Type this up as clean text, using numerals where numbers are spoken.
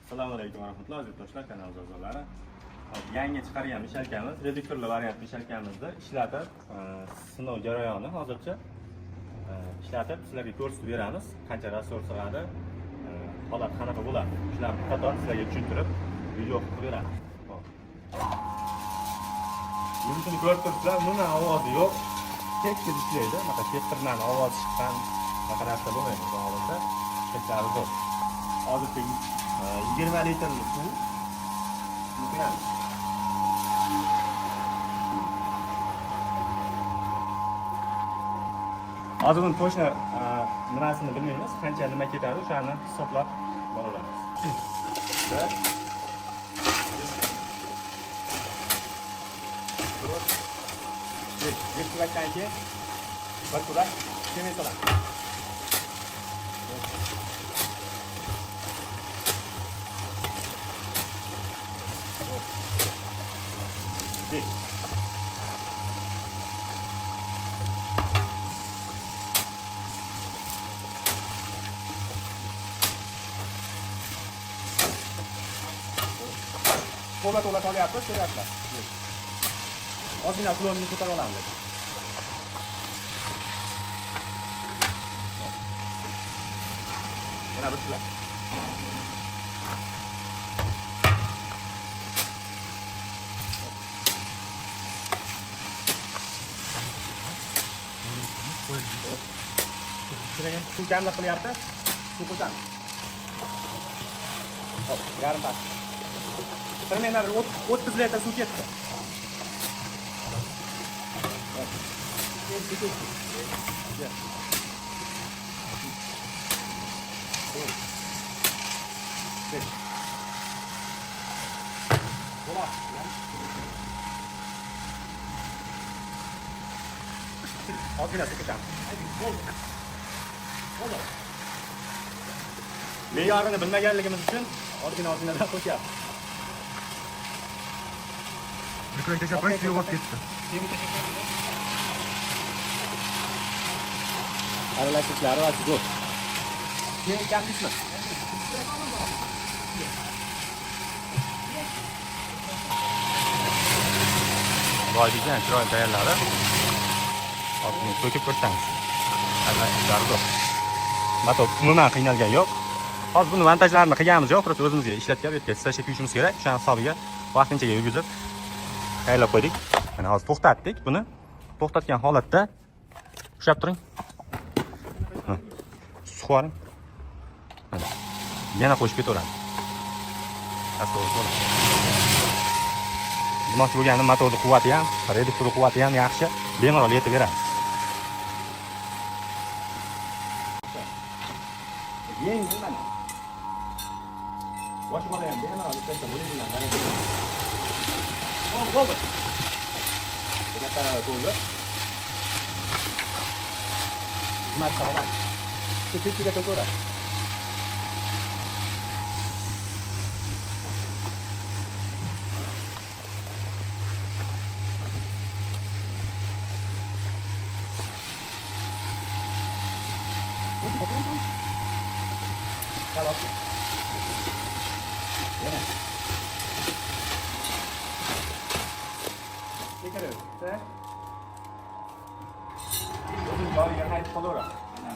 Assalomu alaykum va rahmatullohi aziz do'stlar, kanal a'zolari. Yangi chiqargan mishalkamiz, reduktorli variant mishalkamizda ishlatib, sinov jarayoni hozircha ishlatib sizlarga ko'rsatib beramiz. Qancha rasor sig'adi, holat qanaqa bo'ladi. Shularni qator sizlarga tushuntirib, video qilib beramiz. Yurishini ko'rib turibsizlar, umuman ovozi yo'q. Tekis ishlaydi. Mana sektordan ovoz chiqqan narsa bo'lmaydi. Bu holatda cheklari zo'r. Hozircha 20 litrli suv quyamiz. Hozir buni to'shna nimasini bilmaymiz, qancha nima ketadi, o'shani hisoblab boraveramiz. Bir kulakdan keyin bir kulak keyin solamiz. To'la qolyapti, ko'ryapsizlar. Ozgina klonni ko'tarib olamiz. Yana bir kulak. Suv kamlik qilyapti. Suv qo'shamiz. Hop, yarim tas. Primera 30 litr suv ketdi. Ozgina suv qo'shamiz. Me'yorini bilmaganligimiz uchun ozgina qo'shyapmiz. Mikro'ga chapay suv olib ketdi. Aralashishlari va zo'r. Keyin kamlikmi? Boydigan chiroyli tayyorladi. Hozir to'kib ko'rsamiz. Aralashishlari zo'r. Motor umuman qiynalgan yo'q. Hozir buni montajlarini qilganimiz yo'q, просто o'zimizga ishlatib yetkazib qo'yishimiz kerak. O'shaning hisobiga vaqtinchaga yurgizib tayyorlab qo'ydik. Mana hozir to'xtatdik buni. To'xtatgan holatda ushlab turing. Suqaring. Yana qo'shib ketaveramiz. Asta-asta. Demoqchi bo'lganim motorning quvvati ham, reduktorning quvvati ham yaxshi, bemalol yetaveramiz. Yengil mana. Boshqa ham bemalol yetsa bo'ladiganda. Bo'ldi. Buna qarab bo'ldi. Xizmat qilaman. Kechiga to'g'ri. Kalau yana Tekrar ise uzun bariga qaytib qolaveradi. Mana